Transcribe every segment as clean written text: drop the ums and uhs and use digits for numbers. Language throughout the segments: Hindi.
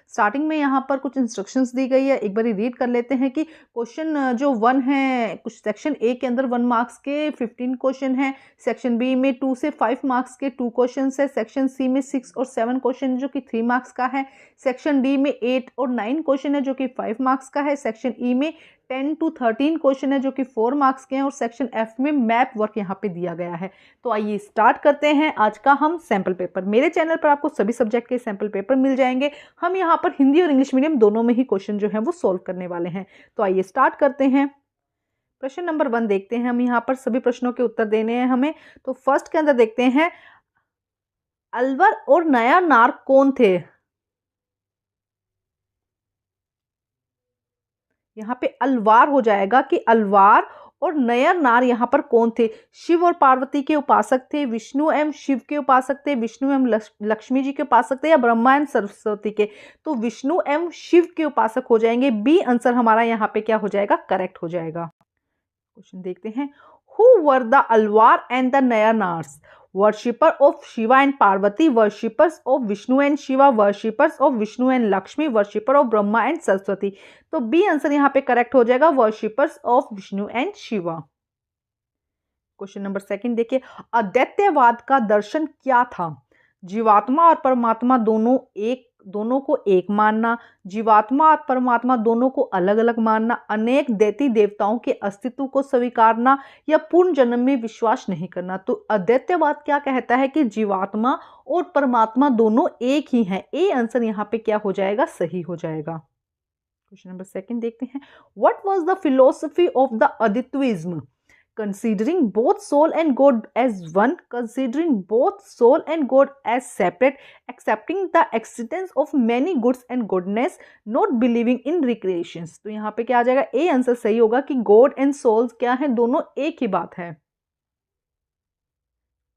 स्टार्टिंग में यहाँ पर कुछ इंस्ट्रक्शंस दी गई है, एक बार रीड कर लेते हैं कि क्वेश्चन जो 1 है, कुछ सेक्शन ए के अंदर 1 मार्क्स के 15 क्वेश्चन हैं, सेक्शन बी में 2 से 5 मार्क्स के 2 क्वेश्चन है, सेक्शन सी में 6 और 7 क्वेश्चन जो कि 3 मार्क्स का है, सेक्शन डी में 8 और 9 क्वेश्चन है जो कि 5 मार्क्स का है, सेक्शन ई में 10 to 13 क्वेश्चन है जो कि 4 मार्क्स के हैं, और सेक्शन एफ में मैप वर्क यहाँ पे दिया गया है। तो आइए स्टार्ट करते हैं आज का हम सैम्पल पेपर। मेरे चैनल पर आपको सभी सब्जेक्ट के सैम्पल पेपर मिल जाएंगे। हम यहाँ पर हिंदी और इंग्लिश मीडियम दोनों में ही क्वेश्चन जो है वो सोल्व करने वाले हैं। तो आइए स्टार्ट करते हैं। प्रश्न नंबर 1 देखते हैं। हम यहाँ पर सभी प्रश्नों के उत्तर देने हैं हमें। तो फर्स्ट के अंदर देखते हैं, अलवर और नया नार कौन थे? यहाँ पे अलवार हो जाएगा कि अलवार और नयर नार यहाँ पर कौन थे? शिव और पार्वती के उपासक थे, विष्णु एवं शिव के उपासक थे, विष्णु एवं लक्ष्मी जी के उपासक थे, या ब्रह्मा एवं सरस्वती के? तो विष्णु एवं शिव के उपासक हो जाएंगे। बी आंसर हमारा यहाँ पे क्या हो जाएगा? करेक्ट हो जाएगा। क्वेश्चन देखते हैं, who were the Alvar and the Nayanars? Worshipper of Shiva and Parvati, worshippers of Vishnu and Shiva, worshippers of Vishnu and Lakshmi, worshipper of Brahma and Saraswati. तो बी आंसर यहाँ पे करेक्ट हो जाएगा, worshippers of Vishnu and Shiva. Question number 2 देखिए, अद्वैतवाद का दर्शन क्या था? जीवात्मा और परमात्मा दोनों को एक मानना, जीवात्मा और परमात्मा दोनों को अलग अलग मानना, अनेक दैती देवताओं के अस्तित्व को स्वीकारना, या पूर्ण जन्म में विश्वास नहीं करना। तो अद्वैतवाद क्या कहता है कि जीवात्मा और परमात्मा दोनों एक ही हैं। ए आंसर यहाँ पे क्या हो जाएगा? सही हो जाएगा। क्वेश्चन नंबर 2 देखते हैं, what was the philosophy of the Advaitism? Considering both soul and God as one, considering both soul and God as separate, accepting the existence of many goods and goodness, not believing in recreations। तो यहाँ पे क्या आ जाएगा? ए आंसर सही होगा कि गॉड एंड सोल्स क्या है? दोनों एक ही बात है।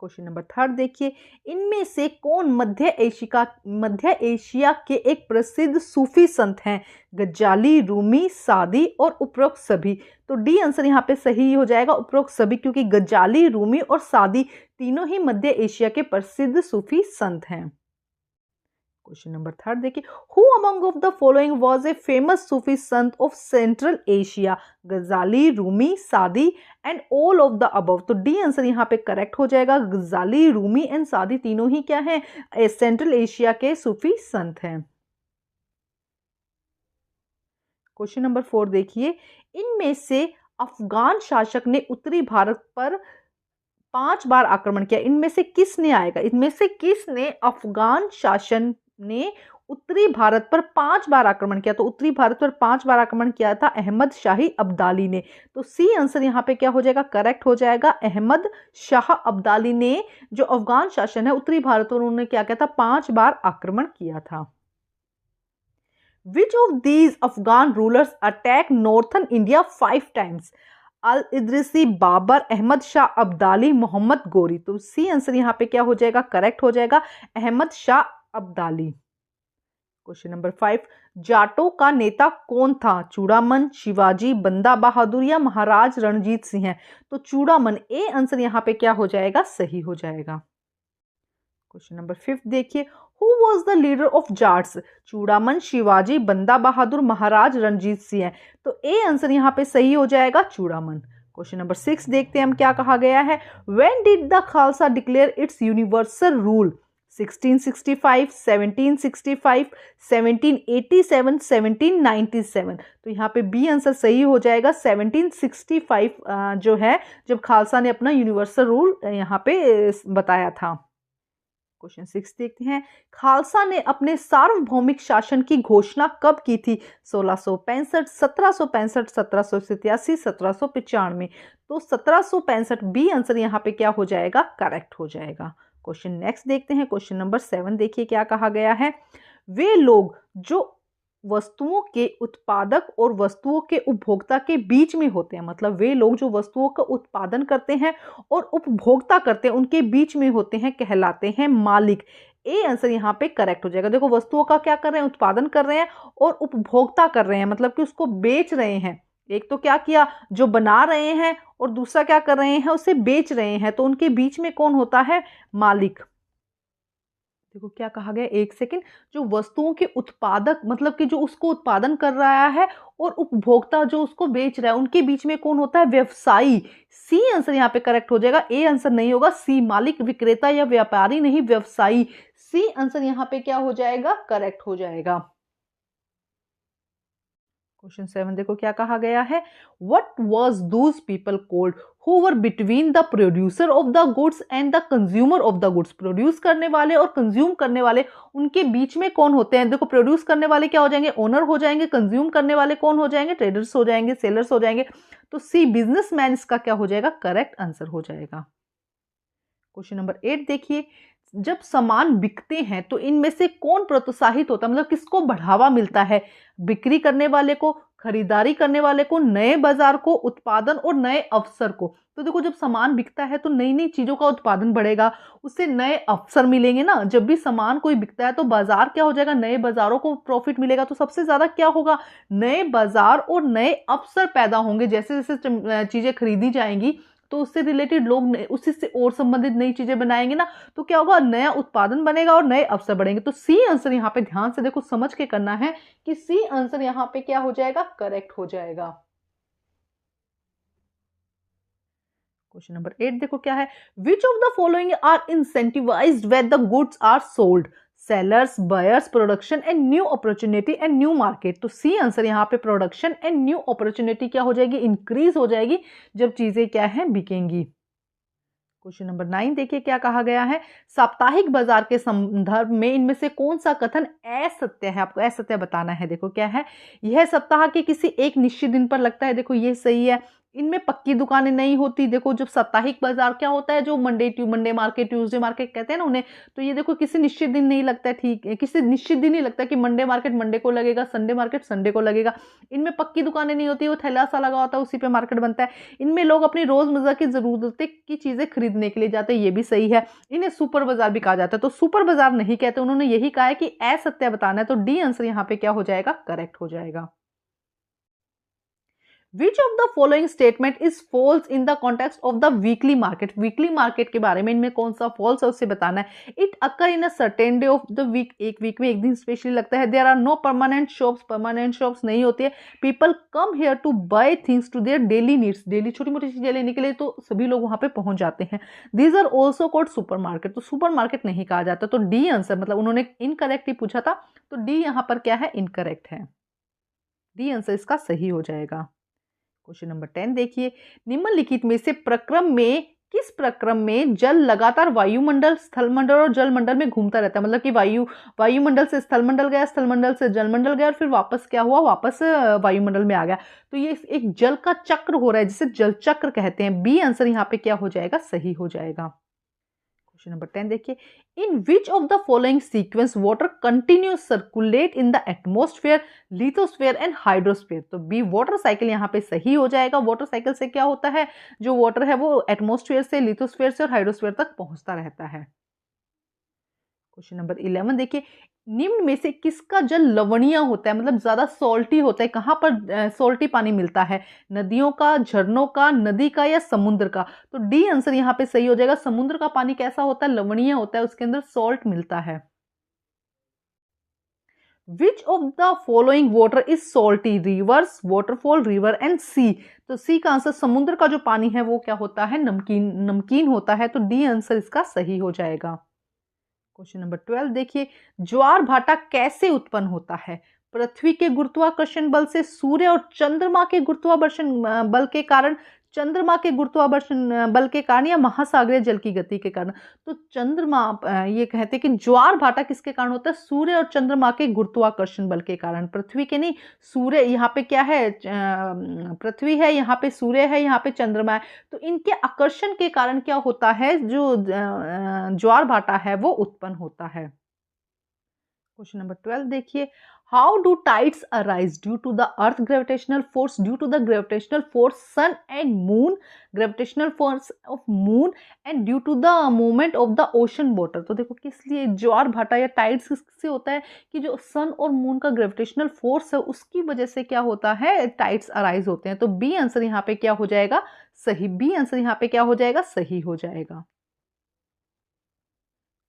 क्वेश्चन नंबर 3 देखिए, इनमें से कौन मध्य एशिया के एक प्रसिद्ध सूफी संत हैं? गजाली, रूमी, सादी और उपरोक्त सभी। तो डी आंसर यहाँ पे सही हो जाएगा, उपरोक्त सभी, क्योंकि गजाली, रूमी और सादी तीनों ही मध्य एशिया के प्रसिद्ध सूफी संत हैं। क्वेश्चन नंबर 3 देखिए, who among of the following was a famous Sufi sant of Central Asia? Ghazali, Rumi, Saadi and all of the above. तो डी आंसर यहाँ पे करेक्ट हो जाएगा, गजाली, रूमी एंड सादी तीनों ही क्या है? सेंट्रल एशिया के सूफी संत हैं। क्वेश्चन नंबर 4 देखिए, इनमें से अफगान शासक ने उत्तरी भारत पर 5 बार आक्रमण किया। इनमें से किसने आएगा? इनमें से किसने अफगान शासन ने उत्तरी भारत पर 5 बार आक्रमण किया? तो उत्तरी भारत पर 5 बार आक्रमण किया था अहमद शाही अब्दाली ने। तो सी आंसर यहाँ पे क्या हो जाएगा? करेक्ट हो जाएगा। अहमद शाह अब्दाली ने जो अफगान शासन है उत्तरी भारत पर, उन्होंने क्या किया था? 5 बार आक्रमण किया था। Which of these Afghan rulers attacked northern India 5 times? अल इदरिसी, बाबर, अहमद शाह अब्दाली, मोहम्मद गोरी। तो सी आंसर यहाँ पे क्या हो जाएगा? करेक्ट हो जाएगा, अहमद शाह अब्दाली। क्वेश्चन नंबर 5, जाटों का नेता कौन था? चूड़ामन, शिवाजी, बंदा बहादुर या महाराज रणजीत सिंह? तो चूड़ामन। ए आंसर यहाँ पे क्या हो जाएगा? सही हो जाएगा। क्वेश्चन नंबर 5 देखिए, who was the leader of Jats? Chudaman, Shivaji, बंदा बहादुर, महाराज रणजीत सिंह। तो ए आंसर यहाँ पे सही हो जाएगा, चूड़ामन। क्वेश्चन नंबर 6 देखते हैं हम क्या कहा गया है। When did the Khalsa declare it's universal rule? 1665, 1765, 1787, 1797। तो यहाँ पे बी आंसर सही हो जाएगा, 1765 जो है जब खालसा ने अपना यूनिवर्सल रूल यहाँ पे बताया था। क्वेश्चन 6 देखते हैं, खालसा ने अपने सार्वभौमिक शासन की घोषणा कब की थी? 1665, 1765, 1787, 1795। तो 1765 बी आंसर यहाँ पे क्या हो जाएगा? करेक्ट हो जाएगा। क्वेश्चन नेक्स्ट देखते हैं, क्वेश्चन नंबर 7 देखिए क्या कहा गया है। वे लोग जो वस्तुओं के उत्पादक और वस्तुओं के उपभोक्ता के बीच में होते हैं, मतलब वे लोग जो वस्तुओं का उत्पादन करते हैं और उपभोक्ता करते हैं उनके बीच में होते हैं, कहलाते हैं मालिक। ए आंसर यहाँ पे करेक्ट हो जाएगा। देखो वस्तुओं का क्या कर रहे हैं? उत्पादन कर रहे हैं और उपभोक्ता कर रहे हैं, मतलब कि उसको बेच रहे हैं। एक तो क्या किया, जो बना रहे हैं, और दूसरा क्या कर रहे हैं? उसे बेच रहे हैं। तो उनके बीच में कौन होता है? मालिक। देखो क्या कहा गया, एक सेकंड। जो वस्तुओं के उत्पादक मतलब कि जो उसको उत्पादन कर रहा है और उपभोक्ता जो उसको बेच रहा है, उनके बीच में कौन होता है? व्यवसायी। सी आंसर यहाँ पे करेक्ट हो जाएगा, ए आंसर नहीं होगा। सी मालिक, विक्रेता या व्यापारी नहीं, व्यवसायी। सी आंसर यहाँ पे क्या हो जाएगा? करेक्ट हो जाएगा। क्वेश्चन 7 देखो क्या कहा गया है। What was Dooj people cold who were between the producer of the goods and the consumer of the goods. Produce करने वाले और कंज्यूम करने वाले, उनके बीच में कौन होते हैं? देखो प्रोड्यूस करने वाले क्या हो जाएंगे? ओनर हो जाएंगे। कंज्यूम करने वाले कौन हो जाएंगे? ट्रेडर्स हो जाएंगे, सेलर्स हो जाएंगे। तो सी बिजनेसमैन इसका क्या हो जाएगा? करेक्ट आंसर हो जाएगा। क्वेश्चन नंबर 8 देखिए। जब सामान बिकते हैं तो इनमें से कौन प्रोत्साहित होता है, मतलब किसको बढ़ावा मिलता है? बिक्री करने वाले को, खरीदारी करने वाले को, नए बाजार को, उत्पादन और नए अवसर को। तो देखो जब सामान बिकता है तो नई नई चीजों का उत्पादन बढ़ेगा, उससे नए अवसर मिलेंगे ना। जब भी सामान कोई बिकता है तो बाजार क्या हो जाएगा? नए बाजारों को प्रॉफिट मिलेगा। तो सबसे ज्यादा क्या होगा? नए बाजार और नए अवसर पैदा होंगे। जैसे जैसे चीजें खरीदी जाएंगी तो उससे रिलेटेड लोग उसी से और संबंधित नई चीजें बनाएंगे ना। तो क्या होगा? नया उत्पादन बनेगा और नए अवसर बढ़ेंगे। तो सी आंसर यहाँ पे ध्यान से देखो, समझ के करना है कि सी आंसर यहाँ पे क्या हो जाएगा? करेक्ट हो जाएगा। क्वेश्चन नंबर 8 देखो क्या है। Which of the following are incentivised when the goods are sold? Sellers, buyers, production and new opportunity and new market. तो सी आंसर यहाँ पे प्रोडक्शन एंड न्यू अपॉर्चुनिटी क्या हो जाएगी? इंक्रीज हो जाएगी जब चीजें क्या है? बिकेंगी। क्वेश्चन नंबर 9 देखिए क्या कहा गया है। साप्ताहिक बाजार के संदर्भ में इनमें से कौन सा कथन असत्य है? आपको असत्य बताना है। देखो क्या है। यह सप्ताह के किसी एक निश्चित दिन पर लगता है। देखो ये सही है। इनमें पक्की दुकानें नहीं होती। देखो जब साप्ताहिक बाजार क्या होता है, जो मंडे मार्केट, ट्यूसडे मार्केट कहते हैं ना उन्हें, तो ये देखो किसी निश्चित दिन नहीं लगता है। ठीक है, किसी निश्चित दिन नहीं लगता कि मंडे मार्केट मंडे को लगेगा, संडे मार्केट संडे को लगेगा। इनमें पक्की दुकानें नहीं होती, वो थैला सा लगा होता है, उसी पे मार्केट बनता है। इनमें लोग अपनी रोजमर्रा की जरूरतें की चीजें खरीदने के लिए जाते हैं, ये भी सही है। इन्हें सुपर बाजार भी कहा जाता है। तो सुपर बाजार नहीं कहते, उन्होंने यही कहा है कि असत्य बताना है। तो डी आंसर यहाँ पे क्या हो जाएगा? करेक्ट हो जाएगा। Which of the following statement is false in the context of the weekly market? Weekly market के बारे में इनमें कौन सा फॉल्स है उससे बताना है। It occur in a certain day of the week, एक वीक में एक दिन स्पेशली लगता है। There are no permanent shops, permanent shops नहीं होती है। People come here to buy things to their daily needs, daily छोटी मोटी चीजें लेने के लिए तो सभी लोग वहां पे पहुंच जाते हैं। These are also called super market. तो सुपर मार्केट नहीं कहा जाता। तो डी आंसर, मतलब उन्होंने इनकरेक्ट ही पूछा था, तो डी यहाँ पर क्या है? इनकरेक्ट है। डी आंसर इसका सही हो जाएगा। क्वेश्चन नंबर 10 देखिए। निम्नलिखित में से प्रक्रम में किस प्रक्रम में जल लगातार वायुमंडल, स्थलमंडल और जलमंडल में घूमता रहता है? मतलब कि वायुमंडल से स्थलमंडल गया, स्थलमंडल से जलमंडल गया और फिर वापस क्या हुआ? वापस वायुमंडल में आ गया। तो ये एक जल का चक्र हो रहा है, जिसे जल चक्र कहते हैं। बी आंसर यहाँ पे क्या हो जाएगा? सही हो जाएगा। क्वेश्चन नंबर 10 देखिए। In which of the following sequence water continuous circulate in the atmosphere, lithosphere and hydrosphere? तो बी वाटर साइकिल यहाँ पे सही हो जाएगा। वाटर साइकिल से क्या होता है? जो वाटर है वो एटमोस्फेयर से, लिथोस्फेयर से और हाइड्रोस्फेयर तक पहुंचता रहता है। क्वेश्चन नंबर 11 देखिए। निम्न में से किसका जल लवणीय होता है, मतलब ज्यादा सॉल्टी होता है? कहां पर सॉल्टी पानी मिलता है? नदियों का, झरनों का, नदी का या समुद्र का? तो डी आंसर यहाँ पे सही हो जाएगा। समुद्र का पानी कैसा होता है? लवणीय होता है, उसके अंदर सॉल्ट मिलता है। Which of the following water is salty? Rivers, waterfall, river and sea. तो सी का आंसर, समुद्र का जो पानी है वो क्या होता है? नमकीन, नमकीन होता है। तो डी आंसर इसका सही हो जाएगा। क्वेश्चन नंबर 12 देखिए। ज्वार भाटा कैसे उत्पन्न होता है? पृथ्वी के गुरुत्वाकर्षण बल से, सूर्य और चंद्रमा के गुरुत्वाकर्षण बल के कारण, चंद्रमा के गुरुत्वाकर्षण बल के कारण, या महासागरीय जल की गति के कारण? तो चंद्रमा, ये कहते हैं कि ज्वार भाटा किसके कारण होता है? सूर्य और चंद्रमा के गुरुत्वाकर्षण बल के कारण। पृथ्वी के नहीं, सूर्य यहाँ पे क्या है? पृथ्वी है, यहाँ पे सूर्य है, यहाँ पे चंद्रमा है। तो इनके आकर्षण के कारण क्या होता है? जो ज्वार भाटा है वो उत्पन्न होता है। क्वेश्चन नंबर 12 देखिए। How do tides arise? Due to the earth gravitational force, due to the gravitational force sun and moon, gravitational force of moon and due to the movement of the ocean water. तो देखो किस लिए ज्वार भाटा या टाइड्स किससे होता है? कि जो सन और मून का ग्रेविटेशनल फोर्स है उसकी वजह से क्या होता है? टाइड्स अराइज होते हैं। तो बी आंसर यहाँ पे क्या हो जाएगा? सही। बी आंसर यहाँ पे क्या हो जाएगा? सही हो जाएगा।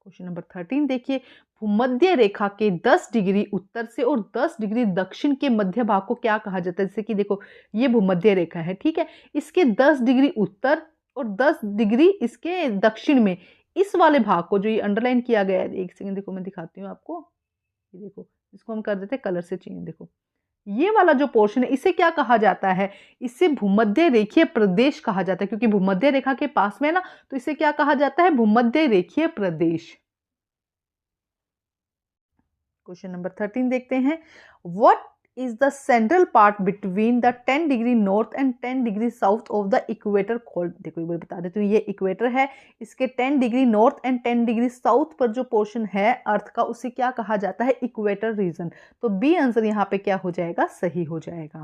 क्वेश्चन नंबर 13 देखिए, भूमध्य रेखा के 10 डिग्री उत्तर से और 10 डिग्री दक्षिण के मध्य भाग को क्या कहा जाता है। जैसे कि देखो ये भूमध्य रेखा है, ठीक है, इसके 10 डिग्री उत्तर और 10 डिग्री इसके दक्षिण में इस वाले भाग को, जो ये अंडरलाइन किया गया है, एक सेकंड देखो मैं दिखाती हूँ आपको, ये देखो इसको हम कर देते हैं कलर से चेंज। देखो ये वाला जो पोर्शन है इसे क्या कहा जाता है, इसे भूमध्य रेखीय प्रदेश कहा जाता है, क्योंकि भूमध्य रेखा के पास में ना, तो इसे क्या कहा जाता है, भूमध्य रेखीय प्रदेश। क्वेश्चन नंबर 13 देखते हैं, what is the central part between the 10 degree north and 10 degree south of the equator called. देखो एक बार बता देती हूँ, ये इक्वेटर है, इसके 10 degree north and 10 degree south पर जो पोर्शन है अर्थ का, उसे क्या कहा जाता है, इक्वेटर रीजन। तो बी आंसर यहाँ पे क्या हो जाएगा, सही हो जाएगा।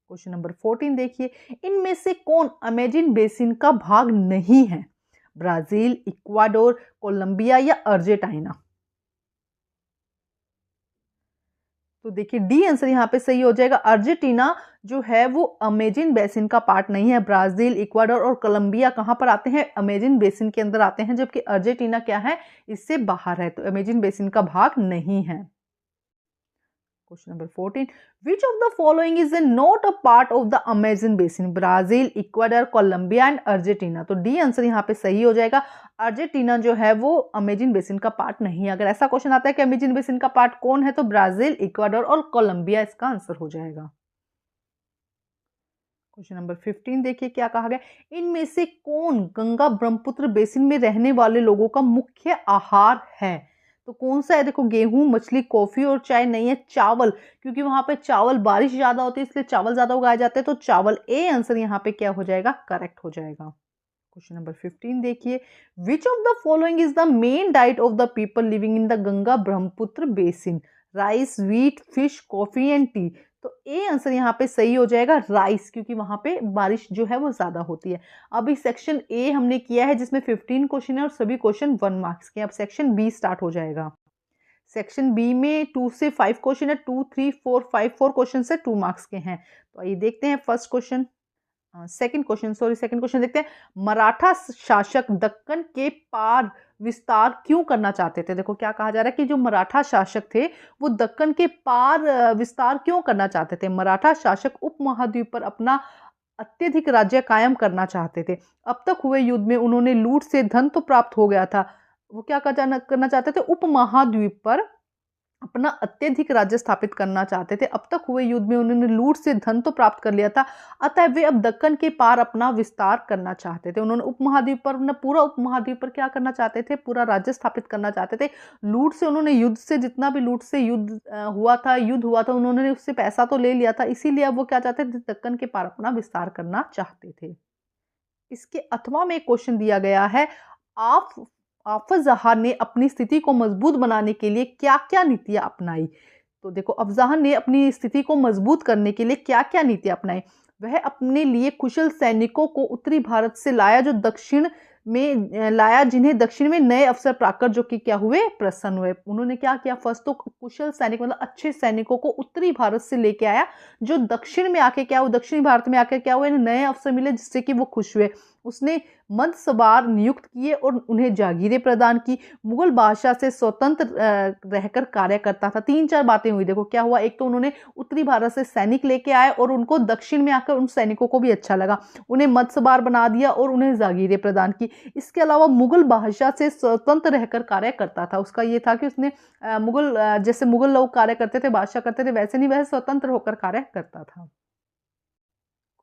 क्वेश्चन नंबर 14 देखिए, इनमें से कौन अमेजन बेसिन का भाग नहीं है, ब्राजील, इक्वाडोर, कोलंबिया या अर्जेंटीना। तो देखिए डी आंसर यहाँ पे सही हो जाएगा। अर्जेंटीना जो है वो अमेजन बेसिन का पार्ट नहीं है। ब्राजील, इक्वाडोर और कोलंबिया कहाँ पर आते हैं, अमेजन बेसिन के अंदर आते हैं, जबकि अर्जेंटीना क्या है, इससे बाहर है, तो अमेजन बेसिन का भाग नहीं है। Question number 14, which of the following is not a part of the Amazon basin, Brazil, Ecuador, Colombia and Argentina. तो डी आंसर यहाँ पे सही हो जाएगा। अर्जेंटीना जो है वो अमेजन बेसिन का पार्ट नहीं है। अगर ऐसा क्वेश्चन आता है कि अमेजन बेसिन का पार्ट कौन है, तो ब्राजील, इक्वाडोर और कोलंबिया इसका आंसर हो जाएगा। क्वेश्चन नंबर 15 देखिए क्या कहा गया, इनमें से कौन गंगा ब्रह्मपुत्र बेसिन में रहने वाले लोगों का मुख्य आहार है। तो कौन सा है, देखो गेहूं, मछली, कॉफी और चाय नहीं है, चावल, क्योंकि वहां पे चावल बारिश ज्यादा होती है इसलिए चावल ज्यादा उगाए जाते हैं, तो चावल ए आंसर यहाँ पे क्या हो जाएगा, करेक्ट हो जाएगा। क्वेश्चन नंबर 15 देखिए, विच of the following is the main diet of the people living in the Ganga Brahmaputra basin, rice, wheat, fish, coffee and T. तो ए आंसर यहाँ पे सही हो जाएगा, राइस, क्योंकि वहां पे बारिश जो है वो ज्यादा होती है। अभी सेक्शन ए हमने किया है जिसमें 15 क्वेश्चन है और सभी क्वेश्चन 1 मार्क्स के। अब सेक्शन बी स्टार्ट हो जाएगा। सेक्शन बी में 2 से 5 क्वेश्चन है, 2, 3, 4, 5 4 क्वेश्चन से 2 मार्क्स के हैं। तो आइए देखते हैं फर्स्ट क्वेश्चन, सेकंड क्वेश्चन देखते हैं। मराठा शासक दक्कन के पार विस्तार क्यों करना चाहते थे। देखो क्या कहा जा रहा है कि जो मराठा शासक थे वो दक्कन के पार विस्तार क्यों करना चाहते थे। मराठा शासक उपमहाद्वीप पर अपना अत्यधिक राज्य कायम करना चाहते थे। अब तक हुए युद्ध में उन्होंने लूट से धन तो प्राप्त हो गया था, वो क्या करना चाहते थे, उपमहाद्वीप पर अपना अत्यधिक राज्य स्थापित करना चाहते थे। अब तक हुए युद्ध में उन्होंने लूट से धन तो प्राप्त कर लिया था, अतः वे अब दक्कन के पार अपना विस्तार करना चाहते थे। उन्होंने उपमहाद्वीप पर, पूरा उपमहाद्वीप पर क्या करना चाहते थे, पूरा राज्य स्थापित करना चाहते थे। लूट से उन्होंने, युद्ध से जितना भी लूट से युद्ध हुआ था उन्होंने उससे पैसा तो ले लिया था, इसीलिए अब वो क्या चाहते थे, दक्कन के पार अपना विस्तार करना चाहते थे। इसके अथवा में एक क्वेश्चन दिया गया है, अफजहाँ ने अपनी स्थिति को मजबूत बनाने के लिए क्या क्या नीतियां अपनाई। तो देखो अफजहाँ ने अपनी स्थिति को मजबूत करने के लिए क्या क्या नीतियां अपनाई। वह अपने लिए कुशल सैनिकों को उत्तरी भारत से लाया, जो दक्षिण में लाया, जिन्हें दक्षिण में नए अवसर पाकर जो कि क्या हुए, प्रसन्न हुए। उन्होंने क्या किया, फर्स्ट तो कुशल सैनिक मतलब अच्छे सैनिकों को उत्तरी भारत से लेके आया, जो दक्षिण में आके क्या हुआ, दक्षिणी भारत में आके क्या हुए, नए अवसर मिले जिससे कि वो खुश हुए। उसने मंदसवार नियुक्त किए और उन्हें जागीरें प्रदान की। मुगल बादशाह से स्वतंत्र रहकर कार्य करता था। 3-4 बातें हुई। देखो क्या हुआ, एक तो उन्होंने उत्तरी भारत से सैनिक लेके आए और उनको दक्षिण में आकर उन सैनिकों को भी अच्छा लगा, उन्हें मंदसवार बना दिया और उन्हें जागीरें प्रदान की। इसके अलावा मुगल बादशाह से स्वतंत्र रहकर कार्य करता था। उसका ये था कि उसने जैसे मुगल लोग कार्य करते थे, बादशाह करते थे, वैसे नहीं, वह स्वतंत्र होकर कार्य करता था।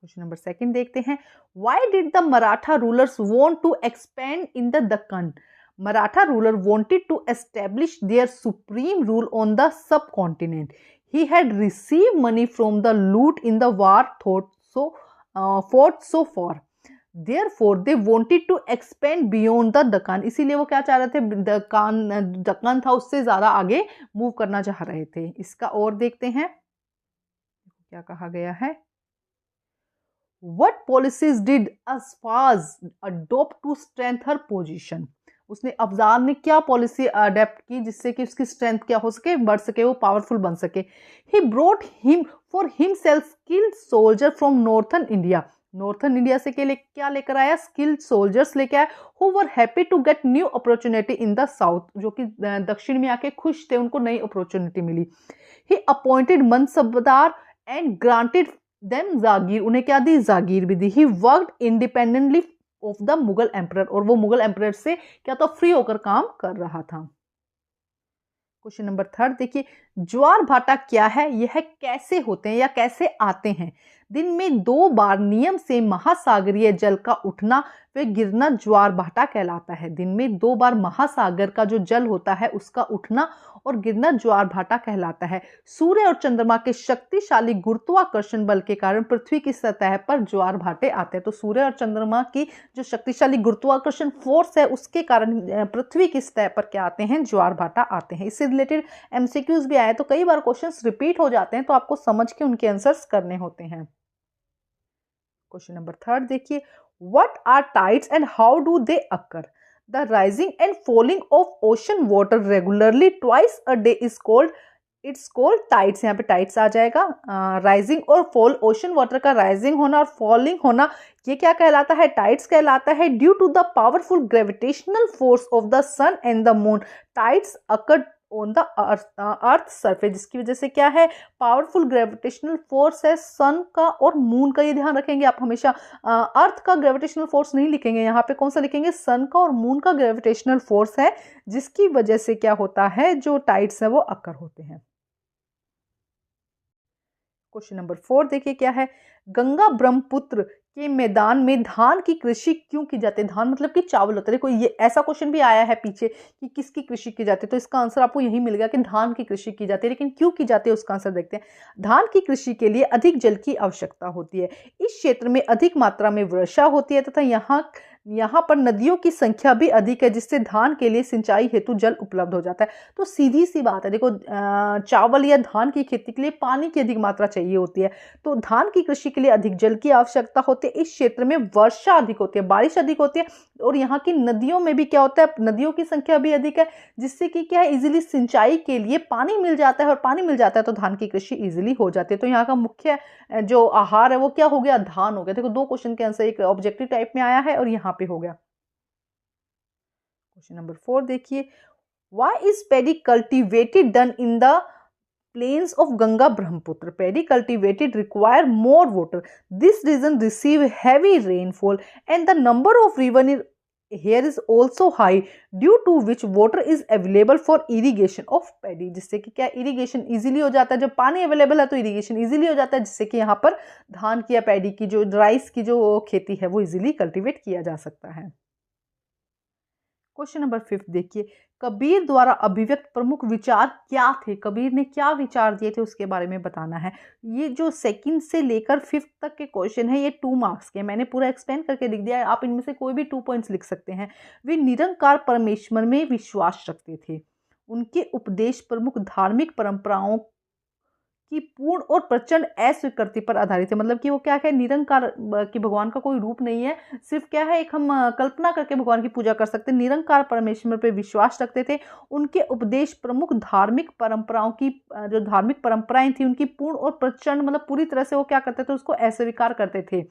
क्वेश्चन नंबर 2 देखते हैं, why did the Maratha rulers want to expand in the Deccan. Maratha ruler wanted to establish their supreme rule on the sub continent. He had received money from the loot in the war fought so far. Therefore they wanted to expand beyond the Deccan. इसीलिए वो क्या चाह रहे थे, दक्कन था उससे ज्यादा आगे मूव करना चाह रहे थे। इसका और देखते हैं क्या कहा गया है। What policies did Asfaz adopt to strengthen her position? उसने, अफजाल ने क्या पॉलिसी अडेप्ट की जिससे कि उसकी स्ट्रेंथ क्या हो सके, बढ़ सके, वो पावरफुल बन सके। He brought him for himself skilled soldier from northern India. Northern India से क्या लेकर आया, स्किल्ड सोल्जर्स लेके आया who were happy to get new opportunity in the south, जो कि दक्षिण में आके खुश थे, उनको नई अपॉर्चुनिटी मिली। He appointed mansabdar and granted them jagir, उन्हें क्या दी, जागीर भी दी। He worked independently of the Mughal emperor, और वो मुगल एम्परर से क्या तो फ्री होकर काम कर रहा था। क्वेश्चन नंबर 3 देखिए, ज्वार भाटा क्या है, यह कैसे होते हैं या कैसे आते हैं। दिन में 2 बार नियम से महासागरीय जल का उठना व गिरना ज्वार भाटा कहलाता है। दिन में 2 बार महासागर का जो जल होता है उसका उठना और गिरना ज्वार भाटा कहलाता है। सूर्य और चंद्रमा के शक्तिशाली गुरुत्वाकर्षण बल के कारण पृथ्वी की सतह पर ज्वार भाटे आते हैं। तो सूर्य और चंद्रमा की जो शक्तिशाली गुरुत्वाकर्षण फोर्स है उसके कारण पृथ्वी की सतह पर क्या आते हैं, ज्वार भाटा आते हैं। इससे रिलेटेड एमसीक्यूज भी आए, तो कई बार क्वेश्चंस रिपीट हो जाते हैं, तो आपको समझ के उनके आंसर्स करने होते हैं। क्वेश्चन नंबर 3 देखिए, what are tides and how do they occur. The rising and falling of ocean water regularly twice a day is called, it's called tides. यहाँ पे टाइड्स आ जाएगा। राइजिंग और फॉल, ओशन वाटर का राइजिंग होना और फॉलिंग होना, ये क्या कहलाता है, टाइड्स कहलाता है। Due to the powerful gravitational force of the sun and the moon, tides occur on the earth surface, जिसकी वजह से क्या है, पावरफुल ग्रेविटेशनल फोर्स है सन का और मून का। ये ध्यान रखेंगे आप हमेशा, अर्थ का ग्रेविटेशनल फोर्स नहीं लिखेंगे, यहाँ पे कौन सा लिखेंगे, सन का और मून का ग्रेविटेशनल फोर्स है, जिसकी वजह से क्या होता है, जो टाइड्स है वो अकर होते हैं। क्वेश्चन नंबर 4 देखिए क्या है, गंगा ब्रह्मपुत्र के मैदान में धान की कृषि क्यों की जाती है। धान मतलब कि चावल होता है। देखो ये ऐसा क्वेश्चन भी आया है पीछे कि किसकी कृषि की जाती है, तो इसका आंसर आपको यही मिलेगा कि धान की कृषि की जाती है। लेकिन क्यों की जाती है उसका आंसर देखते हैं। धान की कृषि के लिए अधिक जल की आवश्यकता होती है। इस क्षेत्र में अधिक मात्रा में वर्षा होती है तथा यहाँ पर नदियों की संख्या भी अधिक है, जिससे धान के लिए सिंचाई हेतु जल उपलब्ध हो जाता है। तो सीधी सी बात है, देखो चावल या धान की खेती के लिए पानी की अधिक मात्रा चाहिए होती है, तो धान की कृषि के लिए अधिक जल की आवश्यकता होती है। इस क्षेत्र में वर्षा अधिक होती है, बारिश अधिक होती है, और यहाँ की नदियों में भी क्या होता है, नदियों की संख्या भी अधिक है, जिससे कि क्या है, इजीली सिंचाई के लिए पानी मिल जाता है, और पानी मिल जाता है तो धान की कृषि इजीली हो जाती है। तो यहाँ का मुख्य जो आहार है वो क्या हो गया, धान हो गया। देखो 2 क्वेश्चन के आंसर, एक ऑब्जेक्टिव टाइप में आया है और यहाँ पे हो गया। क्वेश्चन नंबर 4 देखिए, why is paddy cultivated done in the plains of Ganga Brahmaputra? Paddy cultivated require more water. This region receive heavy rainfall and the number of river here is also high, due to which water is available for irrigation of paddy. जिससे कि क्या irrigation easily हो जाता है, जब पानी अवेलेबल है तो irrigation easily हो जाता है, जिससे कि यहाँ पर धान की या पैडी की जो राइस की जो खेती है वो easily कल्टिवेट किया जा सकता है। क्वेश्चन नंबर 5 देखिए, कबीर द्वारा अभिव्यक्त प्रमुख विचार क्या थे। कबीर ने क्या विचार दिए थे उसके बारे में बताना है। ये जो सेकंड से लेकर 5th तक के क्वेश्चन है ये 2 मार्क्स के, मैंने पूरा एक्सप्लेन करके लिख दिया है, आप इनमें से कोई भी 2 पॉइंट्स लिख सकते हैं। वे निरंकार परमेश्वर में विश्वास रखते थे। उनके उपदेश प्रमुख धार्मिक परंपराओं की पूर्ण और प्रचंड अस्वीकृति पर आधारित है। मतलब कि वो क्या है, निरंकार कि भगवान का कोई रूप नहीं है, सिर्फ क्या है, एक हम कल्पना करके भगवान की पूजा कर सकते हैं। निरंकार परमेश्वर पे विश्वास रखते थे। उनके उपदेश प्रमुख धार्मिक परंपराओं की जो धार्मिक परंपराएं थी उनकी पूर्ण और प्रचंड मतलब पूरी तरह से वो क्या करते थे, उसको अस्वीकार करते थे।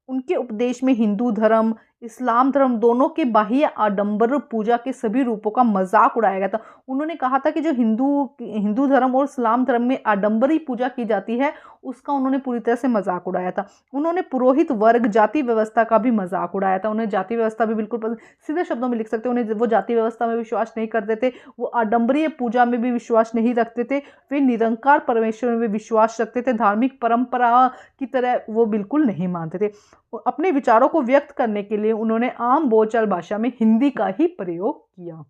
उनके उपदेश में हिंदू धर्म, इस्लाम धर्म दोनों के बाह्य आडंबर पूजा के सभी रूपों का मजाक उड़ाया गया था। उन्होंने कहा था कि जो हिंदू धर्म और इस्लाम धर्म में आडंबरी पूजा की जाती है उसका उन्होंने पूरी तरह से मजाक उड़ाया था। उन्होंने पुरोहित वर्ग, जाति व्यवस्था का भी मजाक उड़ाया था। उन्हें जाति व्यवस्था भी बिल्कुल सीधे शब्दों में लिख सकते हैं, उन्हें वो जाति व्यवस्था में विश्वास नहीं करते थे, वो आडंबरीय पूजा में भी विश्वास नहीं रखते थे, वे निरंकार परमेश्वर में विश्वास रखते थे, धार्मिक परंपरा की तरह वो बिल्कुल नहीं मानते थे। अपने विचारों को व्यक्त करने के लिए उन्होंने आम बोलचाल भाषा में हिंदी का ही प्रयोग किया।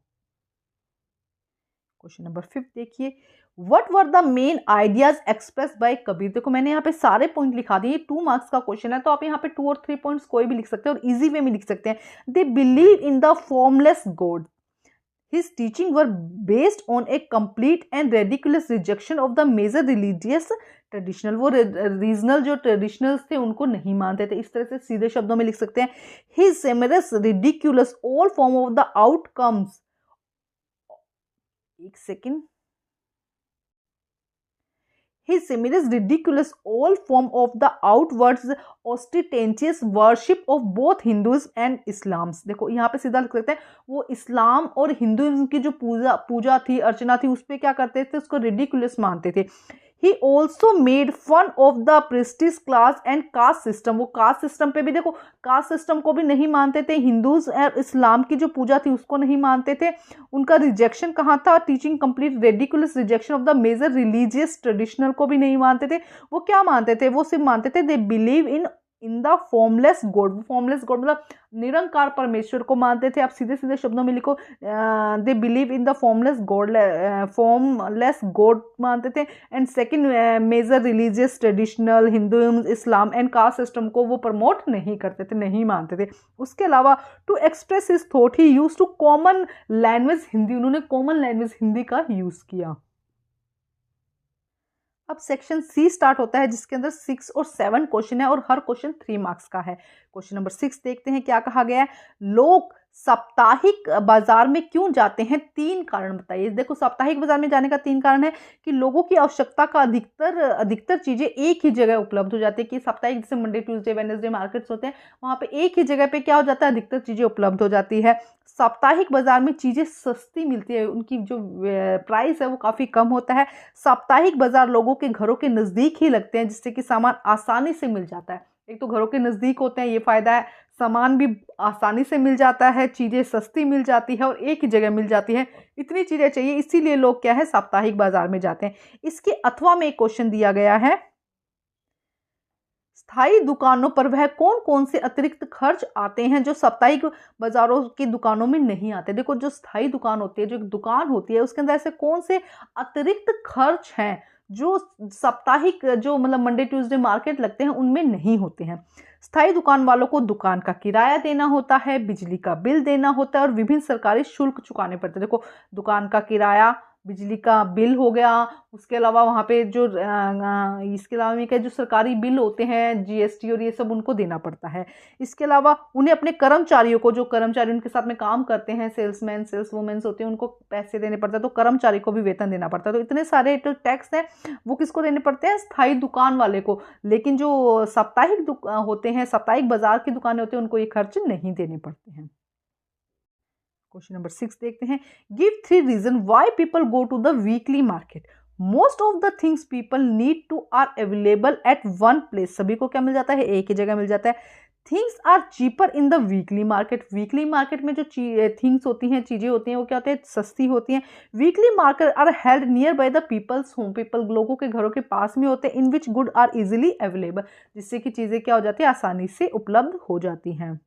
क्वेश्चन नंबर 5 देखिए, what were the main ideas express bye Kabir. देखो मैंने यहाँ पे सारे पॉइंट लिखा दिए, 2 मार्क्स का क्वेश्चन है, तो आप यहाँ पे 2 और 3 पॉइंट्स कोई भी लिख सकते हैं और इजी वे में लिख सकते हैं। दे believe in the formless God. His teaching were based on a complete and ridiculous rejection of the major religious traditional। वो रीजनल जो ट्रेडिशनल्स थे उनको नहीं मानते थे। इस तरह से सीधे शब्दों में लिख सकते हैं, His humorous ridiculous all form of the outcomes। एक second, His simile is ridiculous all form of the outwards ostentatious worship of both Hindus and Islams। देखो यहाँ पे सीधा लिख सकते हैं, वो इस्लाम और हिंदुइज्म की जो पूजा थी, अर्चना थी, उस पर क्या करते थे, उसको रिडिकुलस मानते थे। He also made fun of the prestige class and caste system। वो कास्ट सिस्टम पे भी देखो, कास्ट सिस्टम को भी नहीं मानते थे, हिंदूज और इस्लाम की जो पूजा थी उसको नहीं मानते थे। उनका रिजेक्शन कहाँ था, teaching complete ridiculous rejection of the major religious traditional को भी नहीं मानते थे। वो क्या मानते थे, वो सिर्फ मानते थे दे believe in the formless God. Formless God मतलब निरंकार परमेश्वर को मानते थे। आप सीधे सीधे शब्दों में लिखो, they believe in the formless god मानते थे। And second, major religious traditional Hinduism, Islam and caste system को वो प्रमोट नहीं करते थे, नहीं मानते थे। उसके अलावा to express his thought he use to common language Hindi. उन्होंने कॉमन लैंग्वेज हिंदी का यूज किया। अब सेक्शन सी स्टार्ट होता है, जिसके अंदर 6 और 7 क्वेश्चन है और हर क्वेश्चन 3 मार्क्स का है। क्वेश्चन नंबर 6 देखते हैं क्या कहा गया है। लोग साप्ताहिक बाजार में क्यों जाते हैं, 3 कारण बताइए। देखो, साप्ताहिक बाजार में जाने का 3 कारण है कि लोगों की आवश्यकता का अधिकतर चीजें एक ही जगह उपलब्ध हो जाती है। कि साप्ताहिक जैसे मंडे ट्यूसडे वेडनेसडे मार्केट्स होते हैं, वहां पे एक ही जगह पे क्या हो जाता है, अधिकतर चीजें उपलब्ध हो जाती है। साप्ताहिक बाजार में चीजें सस्ती मिलती है, उनकी जो प्राइस है वो काफी कम होता है। साप्ताहिक बाजार लोगों के घरों के नजदीक ही लगते हैं, जिससे कि सामान आसानी से मिल जाता है। एक तो घरों के नजदीक होते हैं, ये फायदा है, सामान भी आसानी से मिल जाता है, चीजें सस्ती मिल जाती है और एक ही जगह मिल जाती है। इतनी चीजें चाहिए, इसीलिए लोग क्या है, साप्ताहिक बाजार में जाते हैं। इसके अथवा में एक क्वेश्चन दिया गया है, स्थायी दुकानों पर वह कौन कौन से अतिरिक्त खर्च आते हैं जो साप्ताहिक बाजारों की दुकानों में नहीं आते। देखो, जो स्थायी दुकान होती है, जो एक दुकान होती है, उसके अंदर ऐसे कौन से अतिरिक्त खर्च हैं जो साप्ताहिक, जो मतलब मंडे ट्यूसडे मार्केट लगते हैं, उनमें नहीं होते हैं। स्थायी दुकान वालों को दुकान का किराया देना होता है, बिजली का बिल देना होता है और विभिन्न सरकारी शुल्क चुकाने पड़ते हैं। देखो, दुकान का किराया, बिजली का बिल हो गया, उसके अलावा वहाँ पे जो इसके अलावा में क्या, जो सरकारी बिल होते हैं, जीएसटी और ये सब उनको देना पड़ता है। इसके अलावा उन्हें अपने कर्मचारियों को, जो कर्मचारी उनके साथ में काम करते हैं, सेल्समैन सेल्स वुमेन्स होते हैं, उनको पैसे देने पड़ते हैं, तो कर्मचारी को भी वेतन देना पड़ता है। तो इतने सारे जो टैक्स हैं वो किसको देने पड़ते हैं, स्थायी दुकान वाले को। लेकिन जो साप्ताहिक होते हैं, साप्ताहिक बाजार की दुकानें होती हैं, उनको ये खर्च नहीं देने पड़ते हैं। क्वेश्चन नंबर 6 देखते हैं, give 3 reason why people go to the weekly market. Most of the things people need to are available at one place. सभी को क्या मिल जाता है, एक ही जगह मिल जाता है। Things are cheaper in the weekly market. Weekly market में जो थिंग्स होती हैं, चीजें होती हैं, वो क्या होती है, सस्ती होती हैं। Weekly market are held near by the people's home. People लोगों के घरों के पास में होते हैं। In which good are easily available, जिससे कि चीजें क्या हो जाती है, आसानी से उपलब्ध हो जाती हैं।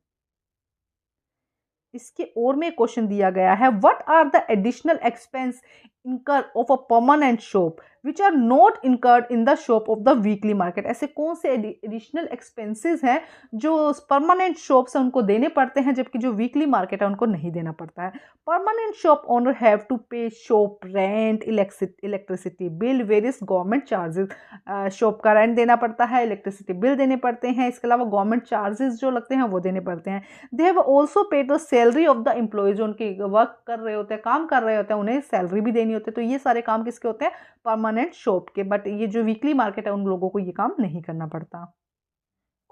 इसके और में क्वेश्चन दिया गया है, what are the additional expense incur of a permanent shop which are not incurred in the shop of the weekly market. ऐसे कौन से एडिशनल एक्सपेंसेस हैं जो परमानेंट शॉप से उनको देने पड़ते हैं, जबकि जो वीकली मार्केट है उनको नहीं देना पड़ता है। Permanent shop owner have to pay shop rent, electricity bill, various government charges. Shop का रेंट देना पड़ता है, इलेक्ट्रिसिटी बिल देने पड़ते हैं, इसके अलावा गवर्नमेंट चार्जेस जो लगते हैं वो देने पड़ते हैं। They have also paid the salary of the employees. जो उनके वर्क कर रहे होते हैं, काम कर रहे होते हैं, उन्हें सैलरी भी देनी होती है। तो ये सारे काम किसके होते हैं, परमानेंट शॉप के। बट ये जो वीकली मार्केट है, उन लोगों को ये काम नहीं करना पड़ता।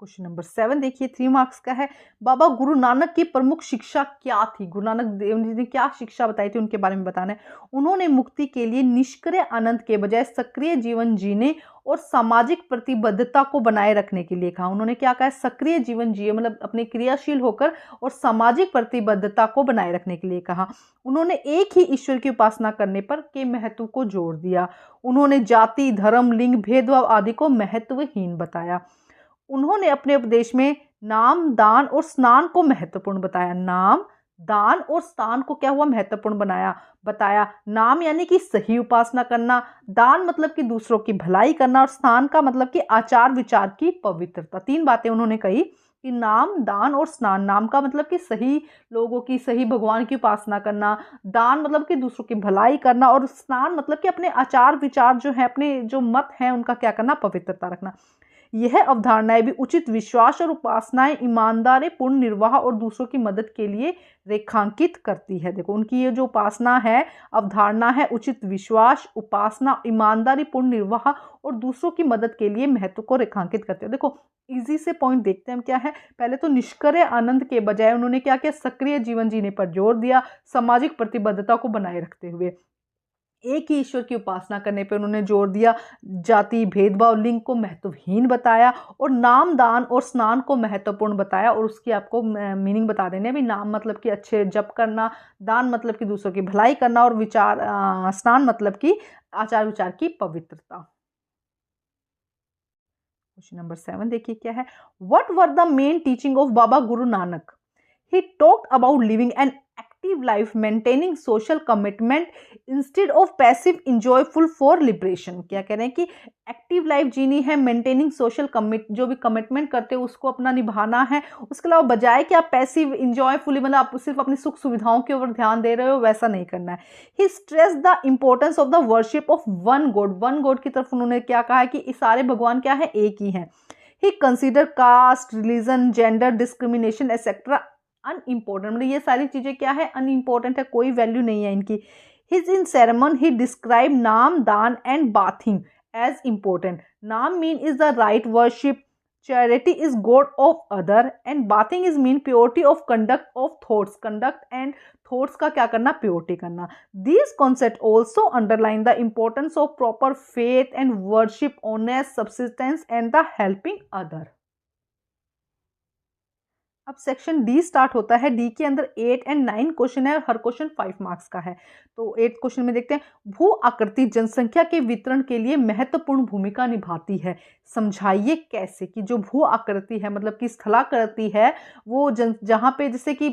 क्वेश्चन नंबर 7 देखिए, 3 मार्क्स का है। बाबा गुरु नानक की प्रमुख शिक्षा क्या थी। गुरु नानक देव जी ने क्या शिक्षा बताई थी, उनके बारे में बताना है। उन्होंने मुक्ति के लिए निष्क्रिय आनंद के बजाय सक्रिय जीवन जीने और सामाजिक प्रतिबद्धता को बनाए रखने के लिए कहा। उन्होंने क्या कहा, सक्रिय जीवन जिए, मतलब अपने क्रियाशील होकर, और सामाजिक प्रतिबद्धता को बनाए रखने के लिए कहा। उन्होंने एक ही ईश्वर की उपासना करने पर के महत्व को जोर दिया। उन्होंने जाति, धर्म, लिंग भेदभाव आदि को महत्वहीन बताया। उन्होंने अपने उपदेश में नाम, दान और स्नान को महत्वपूर्ण बताया। नाम, दान और स्नान को क्या हुआ, महत्वपूर्ण बताया। नाम यानी कि सही उपासना करना, दान मतलब कि दूसरों की भलाई करना, और स्नान का मतलब कि आचार विचार की पवित्रता। 3 बातें उन्होंने कही कि नाम, दान और स्नान। नाम का मतलब कि सही लोगों की, सही भगवान की उपासना करना, दान मतलब कि दूसरों की भलाई करना, और स्नान मतलब कि अपने आचार विचार जो है, अपने जो मत हैं, उनका क्या करना, पवित्रता रखना। यह अवधारणाएं भी उचित विश्वास और उपासनाएं ईमानदारी पूर्ण निर्वाह और दूसरों की मदद के लिए रेखांकित करती है। देखो उनकी ये जो उपासना है, अवधारणा है, उचित विश्वास, उपासना, ईमानदारी पूर्ण निर्वाह और दूसरों की मदद के लिए महत्व को रेखांकित करते हैं। देखो इजी से पॉइंट देखते हैं हम क्या है। पहले तो निष्क्रिय आनंद के बजाय उन्होंने क्या किया, सक्रिय जीवन जीने पर जोर दिया, सामाजिक प्रतिबद्धता को बनाए रखते हुए एक ही ईश्वर की उपासना करने पर उन्होंने जोर दिया, जाति भेदभाव लिंग को महत्वहीन बताया और नाम दान और स्नान को महत्वपूर्ण बताया। और उसकी आपको मीनिंग बता देने भी, नाम मतलब कि अच्छे जप करना, दान मतलब कि दूसरों की भलाई करना और स्नान मतलब कि आचार विचार की पवित्रता। क्वेश्चन नंबर 7 देखिए क्या है। What were the main teaching of Baba Guru Nanak? He talked about living an active life, maintaining social commitment instead of passive enjoyful for liberation। क्या कह रहे हैं कि एक्टिव लाइफ जीनी है, मेंटेनिंग सोशल जो भी कमिटमेंट करते हो उसको अपना निभाना है, उसके अलावा बजाय कि आप पैसिव इंजॉयफुली मतलब आप सिर्फ अपनी सुख सुविधाओं के ऊपर ध्यान दे रहे हो, वैसा नहीं करना है। He stress the importance of the worship of one God की तरफ उन्होंने क्या कहा है कि सारे भगवान क्या है, एक ही हैं। He consider caste, religion, gender discrimination etcetera unimportant, मतलब ये सारी चीजें क्या है, अनइम्पोर्टेंट है, कोई वैल्यू नहीं है इनकी। His in sermon he describe नाम दान एंड बाथिंग एज इम्पोर्टेंट। नाम mean is the right worship, charity is God of other and bathing is mean purity of conduct of thoughts, conduct and thoughts का क्या करना, प्योरिटी करना। These concept also underline the importance of proper faith and worship, honest subsistence and the helping other. अब सेक्शन डी स्टार्ट होता है। डी के अंदर 8 और 9 क्वेश्चन है और हर क्वेश्चन 5 मार्क्स का है। तो 8 क्वेश्चन में देखते हैं, भू आकृति जनसंख्या के वितरण के लिए महत्वपूर्ण भूमिका निभाती है। समझाइए कैसे कि जो भू आकृति है मतलब कि स्थलाकृति है वो जहाँ पे जैसे कि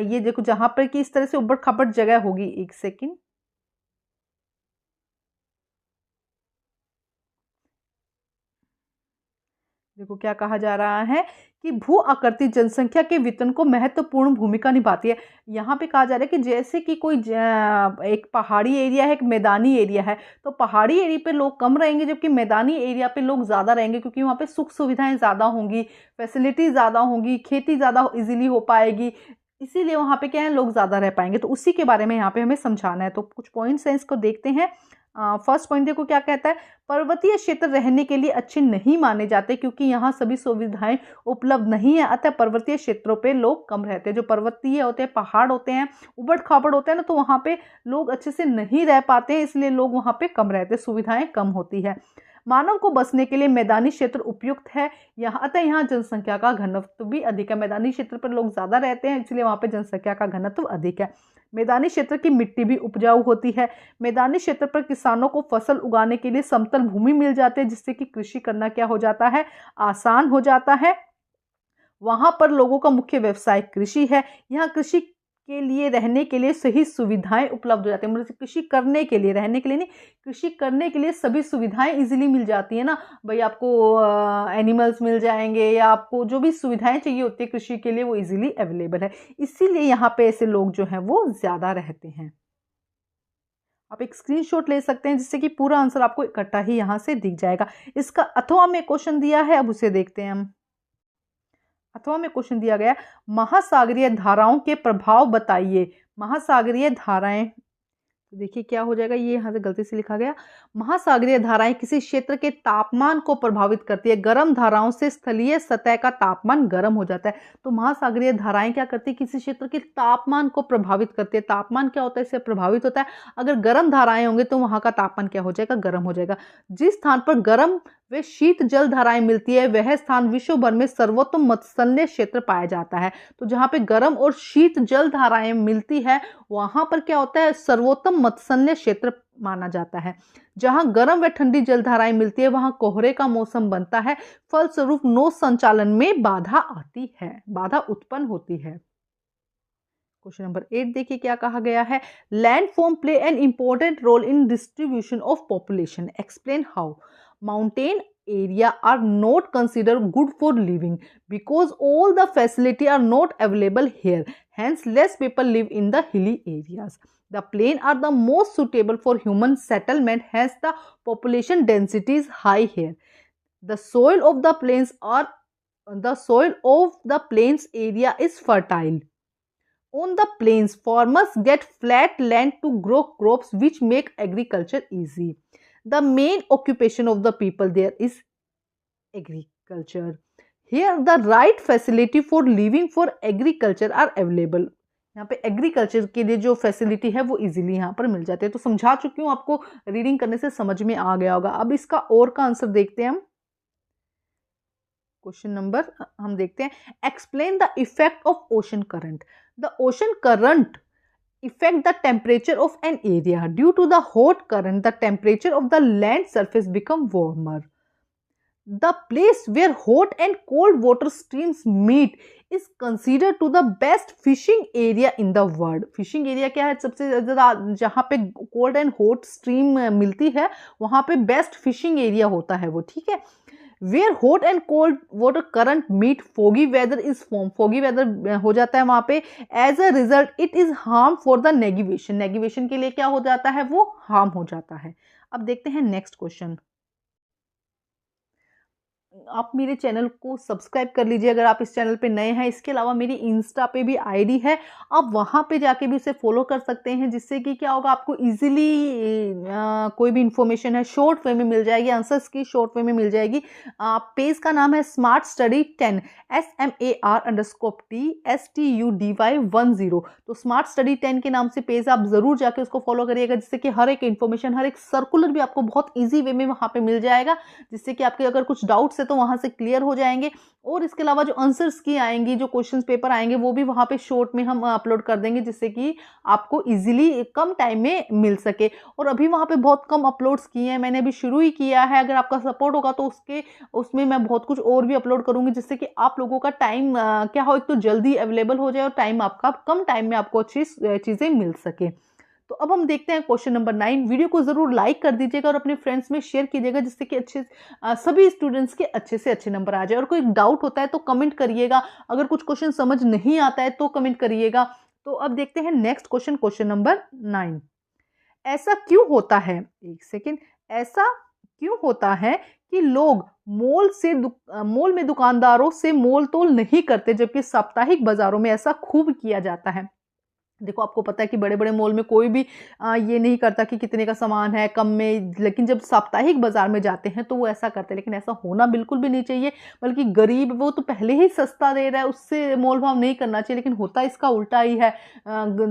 ये देखो जहाँ पर कि इस तरह से उबड़ खाबड़ जगह होगी, एक सेकेंड, देखो क्या कहा जा रहा है कि भू आकृति जनसंख्या के वितरण को महत्वपूर्ण भूमिका निभाती है। यहाँ पे कहा जा रहा है कि जैसे कि कोई एक पहाड़ी एरिया है, एक मैदानी एरिया है, तो पहाड़ी एरिया पे लोग कम रहेंगे जबकि मैदानी एरिया पे लोग ज़्यादा रहेंगे, क्योंकि वहाँ पे सुख सुविधाएं ज़्यादा होंगी, फैसिलिटी ज़्यादा होंगी, खेती ज़्यादा इजीली हो पाएगी, इसीलिए वहाँ पे क्या है, लोग ज़्यादा रह पाएंगे। तो उसी के बारे में यहाँ पे हमें समझाना है। तो कुछ पॉइंट्स हैं, इसको देखते हैं। फर्स्ट पॉइंट देखो क्या कहता है, पर्वतीय क्षेत्र रहने के लिए अच्छे नहीं माने जाते क्योंकि यहाँ सभी सुविधाएं उपलब्ध नहीं है, अतः पर्वतीय क्षेत्रों पे लोग कम रहते हैं। जो पर्वतीय होते हैं, पहाड़ होते हैं, उबड़ खाबड़ होते हैं ना, तो वहाँ पे लोग अच्छे से नहीं रह पाते हैं, इसलिए लोग वहाँ पे कम रहते हैं, सुविधाएं कम होती है। मानव को बसने के लिए मैदानी क्षेत्र उपयुक्त है, अतः यहाँ जनसंख्या का घनत्व भी अधिक है। मैदानी क्षेत्र पर लोग ज्यादा रहते हैं, इसलिए वहाँ पे जनसंख्या का घनत्व अधिक है। मैदानी क्षेत्र की मिट्टी भी उपजाऊ होती है। मैदानी क्षेत्र पर किसानों को फसल उगाने के लिए समतल भूमि मिल जाती है, जिससे कि कृषि करना क्या हो जाता है, आसान हो जाता है। वहां पर लोगों का मुख्य व्यवसाय कृषि है। यहाँ कृषि के लिए रहने के लिए सही सुविधाएं उपलब्ध हो जाती है, मतलब कृषि करने के लिए, रहने के लिए नहीं, कृषि करने के लिए सभी सुविधाएं इजीली मिल जाती है ना भाई, आपको एनिमल्स मिल जाएंगे या आपको जो भी सुविधाएं चाहिए होती है कृषि के लिए वो इजीली अवेलेबल है, इसीलिए यहाँ पे ऐसे लोग जो हैं वो ज्यादा रहते हैं। आप एक स्क्रीनशॉट ले सकते हैं जिससे कि पूरा आंसर आपको इकट्ठा ही यहाँ से दिख जाएगा। इसका अथवा में क्वेश्चन दिया है, अब उसे देखते हैं हम। अथवा में क्वेश्चन दिया गया, महासागरीय धाराओं के प्रभाव बताइए। महासागरीय धाराएं, तो देखिए क्या हो जाएगा, ये यहाँ से गलती से लिखा गया। महासागरीय धाराएं किसी क्षेत्र के तापमान को प्रभावित करती है। गर्म धाराओं से स्थलीय सतह का तापमान गर्म हो जाता है। तो महासागरीय धाराएं क्या करती है, किसी क्षेत्र के तापमान को प्रभावित करती है। तापमान क्या होता है, इससे प्रभावित होता है। अगर गर्म धाराएं होंगे तो वहां का तापमान क्या हो जाएगा, गर्म हो जाएगा। जिस स्थान पर गर्म वे शीत जल धाराएं मिलती है वह स्थान विश्व भर में सर्वोत्तम मत्स्यन्य क्षेत्र पाया जाता है। तो जहां पे गर्म और शीत जल धाराएं मिलती है वहां पर क्या होता है, सर्वोत्तम मत्स्यन्य क्षेत्र माना जाता है। जहां गर्म व ठंडी जलधाराएं मिलती है वहां कोहरे का मौसम बनता है, फलस्वरूप नौ संचालन में बाधा आती है, बाधा उत्पन्न होती है। क्वेश्चन नंबर 8 देखिए क्या कहा गया है, landform play an important role in distribution of population, explain how. Mountain area are not considered good for living because all the facility are not available here. Hence, less people live in the hilly areas. The plain are the most suitable for human settlement. Hence, the population density is high here. The soil of the plains area is fertile. On the plains, farmers get flat land to grow crops which make agriculture easy. The main occupation of the people there is agriculture. Here the right facility for living for agriculture are available. यहाँ पे एग्रीकल्चर के लिए जो फैसिलिटी है वो इजीली यहाँ पर मिल जाते हैं। तो समझा चुकी हूँ, आपको रीडिंग करने से समझ में आ गया होगा। अब इसका और का आंसर देखते हैं हम। क्वेश्चन नंबर हम देखते हैं, explain the effect of ocean current. The ocean current affect the temperature of an area. Due to the hot current, the temperature of the land surface become warmer. The place where hot and cold water streams meet is considered to the best fishing area in the world. Fishing area क्या है? सबसे ज़्यादा जहाँ पे cold and hot stream मिलती है वहाँ पे best fishing area होता है वो, ठीक है। Where hot and cold water current meet, foggy weather is formed. foggy weather हो जाता है वहाँ पे। As a result, it is harm for the navigation. navigation के लिए क्या हो जाता है? वो harm हो जाता है। अब देखते हैं नेक्स्ट क्वेश्चन। आप मेरे चैनल को सब्सक्राइब कर लीजिए अगर आप इस चैनल पे नए हैं। इसके अलावा मेरी इंस्टा पे भी आईडी है, आप वहाँ पे जाके भी उसे फॉलो कर सकते हैं, जिससे कि क्या होगा, आपको इजीली कोई भी इंफॉर्मेशन है शॉर्ट वे में मिल जाएगी, आंसर्स की शॉर्ट वे में मिल जाएगी। पेज का नाम है स्मार्ट स्टडी 10, SMART_TSTUDY10। तो स्मार्ट स्टडी 10 के नाम से पेज आप जरूर जाके उसको फॉलो करिएगा, जिससे कि हर एक इन्फॉर्मेशन, हर एक सर्कुलर भी आपको बहुत ईजी वे में वहाँ पे मिल जाएगा, जिससे कि आपके अगर कुछ डाउट्स है तो वहां से क्लियर हो जाएंगे। और इसके अलावा जो आंसर्स की आएंगी, जो क्वेश्चंस पेपर आएंगे, वो भी वहां पे शॉर्ट में हम अपलोड कर देंगे, जिससे कि आपको इजीली कम टाइम में मिल सके। और अभी वहां पे बहुत कम अपलोड्स किए हैं, मैंने अभी शुरू ही किया है। अगर आपका सपोर्ट होगा तो उसमें मैं बहुत कुछ और भी अपलोड करूंगी, जिससे कि आप लोगों का टाइम क्या हो, एक तो जल्दी अवेलेबल हो जाए और टाइम आपका कम टाइम में आपको अच्छी चीजें मिल सके। तो अब हम देखते हैं क्वेश्चन नंबर 9। वीडियो को जरूर लाइक कर दीजिएगा और अपने फ्रेंड्स में शेयर कीजिएगा, जिससे कि सभी स्टूडेंट्स के अच्छे से अच्छे नंबर आ जाए। और कोई डाउट होता है तो कमेंट करिएगा, अगर कुछ क्वेश्चन समझ नहीं आता है तो कमेंट करिएगा। तो अब देखते हैं नेक्स्ट क्वेश्चन, क्वेश्चन नंबर 9। ऐसा क्यों होता है, एक सेकेंड, ऐसा क्यों होता है कि लोग मॉल में दुकानदारों से मोल तोल नहीं करते, जबकि साप्ताहिक बाजारों में ऐसा खूब किया जाता है। देखो, आपको पता है कि बड़े बड़े मॉल में कोई भी ये नहीं करता कि कितने का सामान है, कम में, लेकिन जब साप्ताहिक बाजार में जाते हैं तो वो ऐसा करते हैं। लेकिन ऐसा होना बिल्कुल भी नहीं चाहिए, बल्कि गरीब वो तो पहले ही सस्ता दे रहा है, उससे मोल भाव नहीं करना चाहिए। लेकिन होता इसका उल्टा ही है।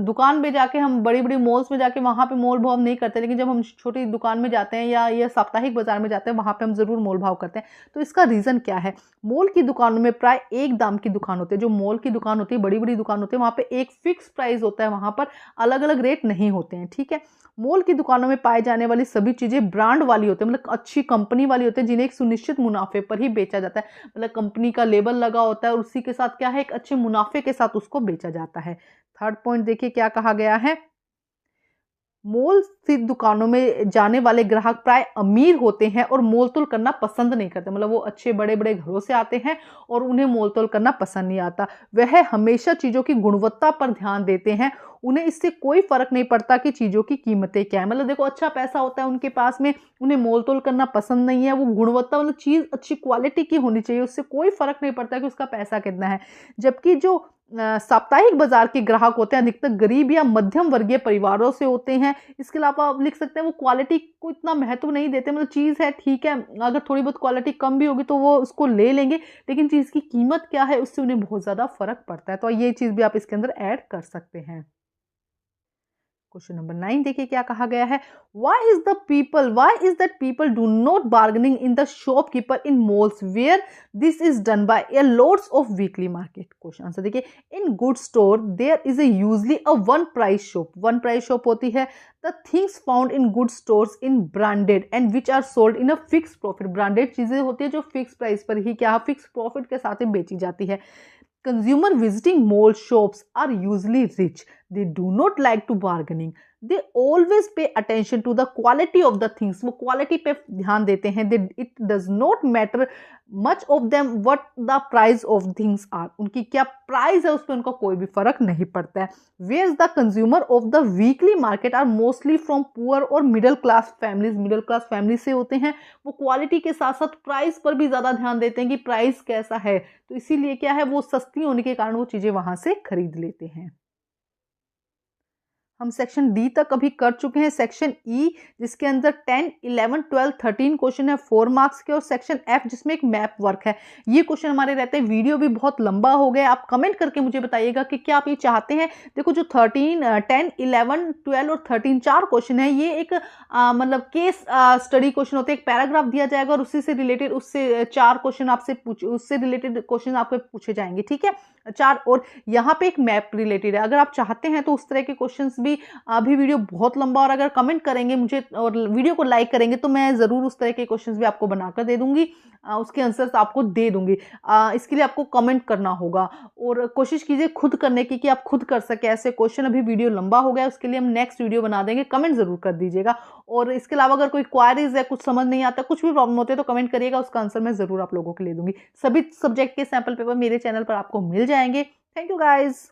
दुकान में जाके हम बड़ी बड़ी मॉल्स में जाके वहाँ पे मोल भाव नहीं करते, लेकिन जब हम छोटी दुकान में जाते हैं या साप्ताहिक बाजार में जाते हैं वहाँ पे हम जरूर मोल भाव करते हैं। तो इसका रीजन क्या है? मॉल की दुकानों में प्राय एक दाम की दुकान होती है। जो मॉल की दुकान होती है, बड़ी बड़ी दुकान होती है, वहाँ पे एक फिक्स प्राइस होता है, वहाँ पर अलग अलग रेट नहीं होते हैं, ठीक है। मॉल की दुकानों में पाई जाने वाली सभी चीजें ब्रांड वाली होती है, मतलब अच्छी कंपनी वाली होती है, जिन्हें एक सुनिश्चित मुनाफे पर ही बेचा जाता है। मतलब कंपनी का लेबल लगा होता है और उसी के साथ क्या है, एक अच्छे मुनाफे के साथ उसको बेचा जाता है। थर्ड पॉइंट देखिए क्या कहा गया है। मॉल स्थित दुकानों में जाने वाले ग्राहक प्राय अमीर होते हैं और मोल तोल करना पसंद नहीं करते। मतलब वो अच्छे बड़े बड़े घरों से आते हैं और उन्हें मोल तोल करना पसंद नहीं आता। वह हमेशा चीजों की गुणवत्ता पर ध्यान देते हैं, उन्हें इससे कोई फर्क नहीं पड़ता कि चीजों की कीमतें क्या है। मतलब देखो, अच्छा पैसा होता है उनके पास में, उन्हें मोल तोल करना पसंद नहीं है। वो गुणवत्ता, मतलब चीज अच्छी क्वालिटी की होनी चाहिए, उससे कोई फर्क नहीं पड़ता कि उसका पैसा कितना है। जबकि जो साप्ताहिक बाजार के ग्राहक होते हैं अधिकतर गरीब या मध्यम वर्गीय परिवारों से होते हैं। इसके अलावा आप लिख सकते हैं वो क्वालिटी को इतना महत्व नहीं देते। मतलब चीज़ है, ठीक है, अगर थोड़ी बहुत क्वालिटी कम भी होगी तो वो उसको ले लेंगे, लेकिन चीज़ की कीमत क्या है उससे उन्हें बहुत ज़्यादा फर्क पड़ता है। तो ये चीज़ भी आप इसके अंदर ऐड कर सकते हैं। क्वेश्चन नंबर 9 देखिए क्या कहा गया है। Why is that people do not bargaining in the shopkeeper in malls where this is done by a lots of weekly market? Question answer देखिए। In good store there is a usually a one price shop. One price shop होती है the things found in good stores in branded and which are sold in a fixed profit. Branded चीजें होती है जो फिक्स प्राइस पर ही क्या फिक्स प्रॉफिट के साथ ही बेची जाती है। Consumer visiting mall shops are usually rich. They do not like to bargaining, they always pay attention to the quality of the things, वो क्वालिटी पे ध्यान देते हैं। They it does not matter much of them what the price of things are, उनकी क्या प्राइस है उस पर उनका कोई भी फर्क नहीं पड़ता है। Where the consumer of the weekly market are mostly from poor और middle class families, middle class family से होते हैं। वो क्वालिटी के साथ साथ प्राइस पर भी ज़्यादा ध्यान देते हैं कि प्राइस कैसा है, तो इसीलिए क्या है, वो सस्ती होने के कारण वो चीज़ें वहाँ से खरीद लेते हैं। हम सेक्शन डी तक अभी कर चुके हैं। सेक्शन ई जिसके अंदर 10, 11, 12, 13 क्वेश्चन है 4 मार्क्स के, और सेक्शन एफ जिसमें एक मैप वर्क है। ये क्वेश्चन हमारे रहते हैं। वीडियो भी बहुत लंबा हो गया, आप कमेंट करके मुझे बताइएगा कि क्या आप ये चाहते हैं। देखो जो 10, 11, 12 और 13 4 क्वेश्चन है, ये एक मतलब केस स्टडी क्वेश्चन होते हैं। एक पैराग्राफ दिया जाएगा और उसी से रिलेटेड उससे 4 क्वेश्चन आपसे उससे रिलेटेड क्वेश्चन आपको पूछे जाएंगे, ठीक है 4। और यहाँ पे एक मैप रिलेटेड है। अगर आप चाहते हैं तो उस तरह के क्वेश्चंस भी, अभी वीडियो बहुत लंबा, और अगर कमेंट करेंगे मुझे और वीडियो को लाइक करेंगे तो मैं ज़रूर उस तरह के क्वेश्चंस भी आपको बनाकर दे दूंगी, उसके आंसर्स आपको दे दूंगी। इसके लिए आपको कमेंट करना होगा और कोशिश कीजिए खुद करने की, कि आप खुद कर सके ऐसे क्वेश्चन। अभी वीडियो लंबा हो गया, उसके लिए हम नेक्स्ट वीडियो बना देंगे, कमेंट ज़रूर कर दीजिएगा। और इसके अलावा अगर कोई क्वारीज है, कुछ समझ नहीं आता, कुछ भी प्रॉब्लम होते है तो कमेंट करिएगा, उसका आंसर मैं ज़रूर आप लोगों के लिए दूंगी। सभी सब्जेक्ट के सैम्पल पेपर मेरे चैनल पर आपको मिल जाएंगे। Thank you guys.